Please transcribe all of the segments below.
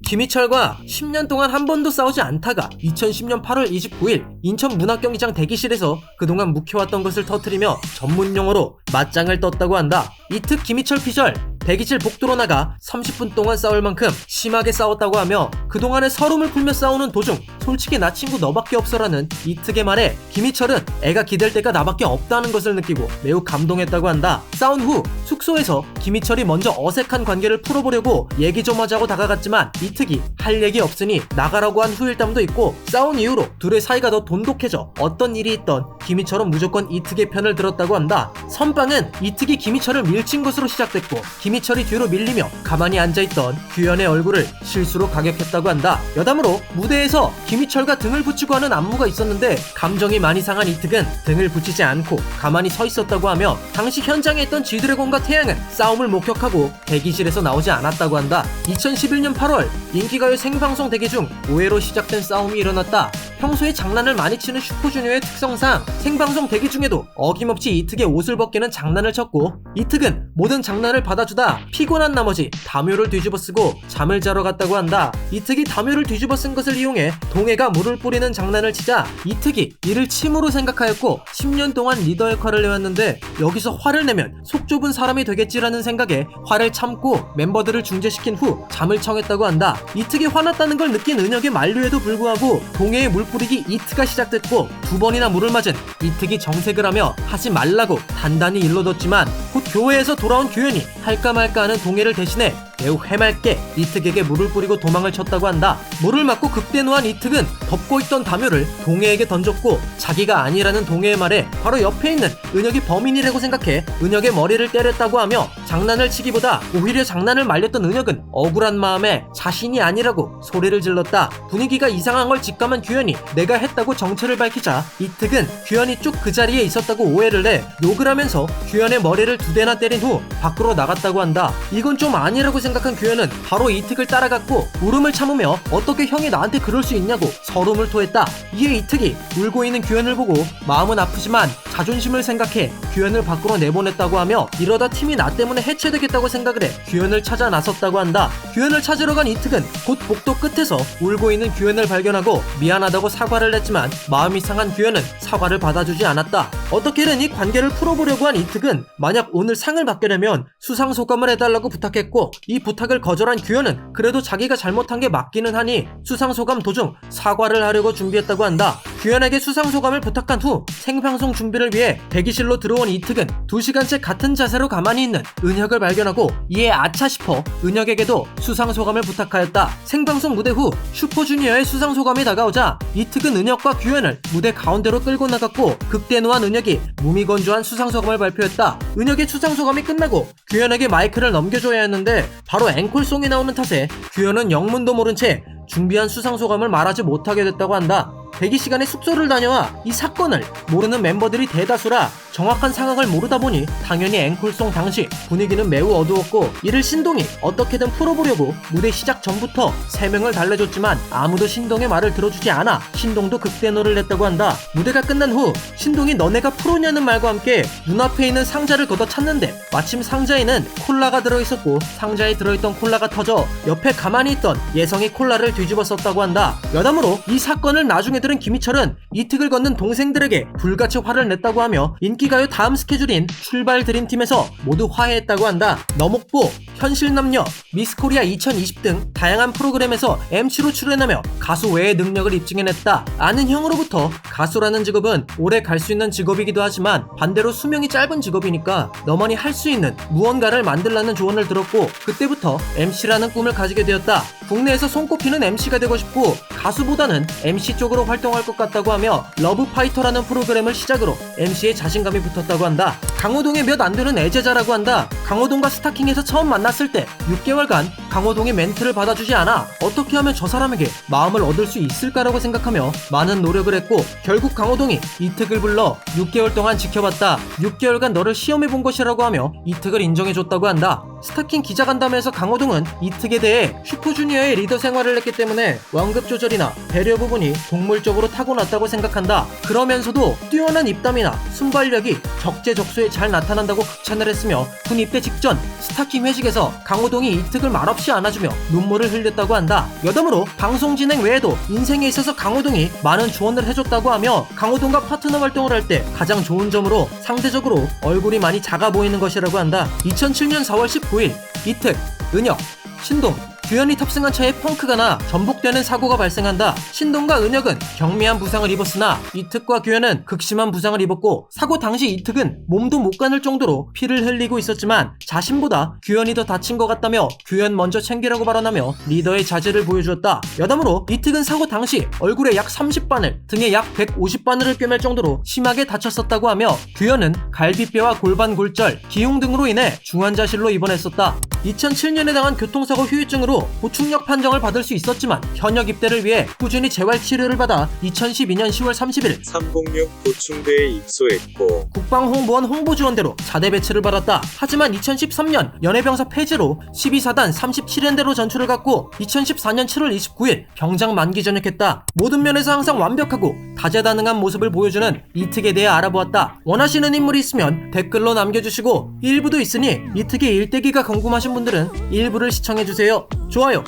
김희철과 10년 동안 한 번도 싸우지 않다가 2010년 8월 29일 인천 문학경기장 대기실에서 그동안 묵혀왔던 것을 터뜨리며 전문용어로 맞짱을 떴다고 한다. 이특 김희철 피셜 대기실 복도로 나가 30분 동안 싸울 만큼 심하게 싸웠다고 하며 그동안의 서름을 풀며 싸우는 도중 솔직히 나 친구 너밖에 없어라는 이특의 말에 김희철은 애가 기댈 데가 나밖에 없다는 것을 느끼고 매우 감동했다고 한다. 싸운 후 숙소에서 김희철이 먼저 어색한 관계를 풀어보려고 얘기 좀 하자고 다가갔지만 이특이 할 얘기 없으니 나가라고 한 후일담도 있고 싸운 이후로 둘의 사이가 더 돈독해져 어떤 일이 있던 김희철은 무조건 이특의 편을 들었다고 한다. 선빵은 이특이 김희철을 밀친 것으로 시작됐고 김희철이 뒤로 밀리며 가만히 앉아있던 규현의 얼굴을 실수로 가격했다고 한다. 여담으로 무대에서 김희철과 등을 붙이고 하는 안무가 있었는데 감정이 많이 상한 이특은 등을 붙이지 않고 가만히 서 있었다고 하며 당시 현장에 있던 G드래곤과 태양은 싸움을 목격하고 대기실에서 나오지 않았다고 한다. 2011년 8월 인기가요 생방송 대기 중 오해로 시작된 싸움이 일어났다. 평소에 장난을 많이 치는 슈퍼주니어의 특성상 생방송 대기 중에도 어김없이 이특의 옷을 벗기는 장난을 쳤고 이특은 모든 장난을 받아주다 피곤한 나머지 담요를 뒤집어 쓰고 잠을 자러 갔다고 한다. 이특이 담요를 뒤집어 쓴 것을 이용해 동해가 물을 뿌리는 장난을 치자 이특이 이를 침으로 생각하였고 10년 동안 리더 역할을 해왔는데 여기서 화를 내면 속 좁은 사람이 되겠지라는 생각에 화를 참고 멤버들을 중재시킨 후 잠을 청했다고 한다. 이특이 화났다는 걸 느낀 은혁의 만류에도 불구하고 동해에 물 뿌리기 이특가 시작됐고 2번이나 물을 맞은 이특이 정색을 하며 하지 말라고 단단히 일러뒀지만 곧 교회에서 돌아온 규현이 할까 말까 하는 동해를 대신해 매우 해맑게 이특에게 물을 뿌리고 도망을 쳤다고 한다. 물을 맞고 극대노한 이특은 덮고 있던 담요를 동해에게 던졌고 자기가 아니라는 동해의 말에 바로 옆에 있는 은혁이 범인이라고 생각해 은혁의 머리를 때렸다고 하며 장난을 치기보다 오히려 장난을 말렸던 은혁은 억울한 마음에 자신이 아니라고 소리를 질렀다. 분위기가 이상한 걸 직감한 규현이 내가 했다고 정체를 밝히자 이특은 규현이 쭉 그 자리에 있었다고 오해를 해 욕을 하면서 규현의 머리를 2대나 때린 후 밖으로 나갔다고 한다. 이건 좀 아니라고 생각한 규현은 바로 이특을 따라갔고 울음을 참으며 어떻게 형이 나한테 그럴 수 있냐고 서름을 토했다. 이에 이특이 울고 있는 규현을 보고 마음은 아프지만 자존심을 생각해 규현을 밖으로 내보냈다고 하며 이러다 팀이 나 때문에 해체되겠다고 생각을 해 규현을 찾아 나섰다고 한다. 규현을 찾으러 간 이특은 곧 복도 끝에서 울고 있는 규현을 발견하고 미안하다고 사과를 했지만 마음이 상한 규현은 사과를 받아주지 않았다. 어떻게든 이 관계를 풀어보려고 한 이특은 만약 오늘 상을 받게 되면 수상소감을 해달라고 부탁했고 이 부탁을 거절한 규현은 그래도 자기가 잘못한 게 맞기는 하니 수상소감 도중 사과를 하려고 준비했다고 한다. 규현에게 수상소감을 부탁한 후 생방송 준비를 위해 대기실로 들어온 이특은 2시간째 같은 자세로 가만히 있는 은혁을 발견하고 이에 아차 싶어 은혁에게도 수상소감을 부탁하였다. 생방송 무대 후 슈퍼주니어의 수상소감이 다가오자 이특은 은혁과 규현을 무대 가운데로 끌고 나갔고 극대노한 은혁이 무미건조한 수상소감을 발표했다. 은혁의 수상소감이 끝나고 규현에게 마이크를 넘겨줘야 했는데 바로 앵콜송이 나오는 탓에 규현은 영문도 모른 채 준비한 수상소감을 말하지 못하게 됐다고 한다. 대기 시간에 숙소를 다녀와 이 사건을 모르는 멤버들이 대다수라 정확한 상황을 모르다 보니 당연히 앵콜송 당시 분위기는 매우 어두웠고 이를 신동이 어떻게든 풀어보려고 무대 시작 전부터 3명을 달래줬지만 아무도 신동의 말을 들어주지 않아 신동도 극대노를 냈다고 한다. 무대가 끝난 후 신동이 너네가 프로냐는 말과 함께 눈앞에 있는 상자를 걷어 찾는데 마침 상자에는 콜라가 들어있었고 상자에 들어있던 콜라가 터져 옆에 가만히 있던 예성이 콜라를 뒤집어 썼다고 한다. 여담으로 이 사건을 나중에 들은 김희철은 이특을 걷는 동생들에게 불같이 화를 냈다고 하며 인기가요 다음 스케줄인 출발 드림팀에서 모두 화해했다고 한다. 너목보, 현실남녀, 미스코리아 2020 등 다양한 프로그램에서 MC로 출연하며 가수 외의 능력을 입증해냈다. 아는 형으로부터 가수라는 직업은 오래 갈 수 있는 직업이기도 하지만 반대로 수명이 짧은 직업이니까 너만이 할 수 있는 무언가를 만들라는 조언을 들었고 그때부터 MC라는 꿈을 가지게 되었다. 국내에서 손꼽히는 MC가 되고 싶고 가수보다는 MC 쪽으로 활동할 것 같다고 하며 러브파이터라는 프로그램을 시작으로 MC에 자신감이 붙었다고 한다. 강호동의 몇 안 되는 애제자라고 한다. 강호동과 스타킹에서 처음 만났을 때 6개월간 강호동의 멘트를 받아주지 않아 어떻게 하면 저 사람에게 마음을 얻을 수 있을까라고 생각하며 많은 노력을 했고 결국 강호동이 이특을 불러 6개월 동안 지켜봤다. 6개월간 너를 시험해본 것이라고 하며 이특을 인정해줬다고 한다. 스타킹 기자간담회에서 강호동은 이특에 대해 슈퍼주니어의 리더 생활을 했기 때문에 완급 조절이나 배려 부분이 동물적으로 타고났다고 생각한다. 그러면서도 뛰어난 입담이나 순발력이 적재적소에 잘 나타난다고 극찬을 했으며 군 입대 직전 스타킹 회식에서 강호동이 이특을 말없이 안아주며 눈물을 흘렸다고 한다. 여담으로 방송 진행 외에도 인생에 있어서 강호동이 많은 조언을 해줬다고 하며 강호동과 파트너 활동을 할 때 가장 좋은 점으로 상대적으로 얼굴이 많이 작아 보이는 것이라고 한다. 2007년 4월 19일 이특, 은혁, 신동, 규현이 탑승한 차에 펑크가 나 전복되는 사고가 발생한다. 신동과 은혁은 경미한 부상을 입었으나 이특과 규현은 극심한 부상을 입었고 사고 당시 이특은 몸도 못 가눌 정도로 피를 흘리고 있었지만 자신보다 규현이 더 다친 것 같다며 규현 먼저 챙기라고 발언하며 리더의 자질을 보여주었다. 여담으로 이특은 사고 당시 얼굴에 약 30바늘, 등에 약 150바늘을 꿰맬 정도로 심하게 다쳤었다고 하며 규현은 갈비뼈와 골반 골절, 기흉 등으로 인해 중환자실로 입원했었다. 2007년에 당한 교통사고 후유증으로 보충력 판정을 받을 수 있었지만 현역 입대를 위해 꾸준히 재활 치료를 받아 2012년 10월 30일 306 보충대에 입소했고 국방홍보원 홍보지원대로 자대 배치를 받았다. 하지만 2013년 연해병사 폐지로 12사단 37연대로 전출을 갖고 2014년 7월 29일 병장 만기 전역했다. 모든 면에서 항상 완벽하고 다재다능한 모습을 보여주는 이특에 대해 알아보았다. 원하시는 인물이 있으면 댓글로 남겨주시고 일부도 있으니 이특의 일대기가 궁금하신 분들은 일부를 시청해주세요. 좋아요,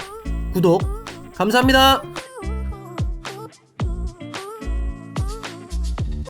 구독, 감사합니다.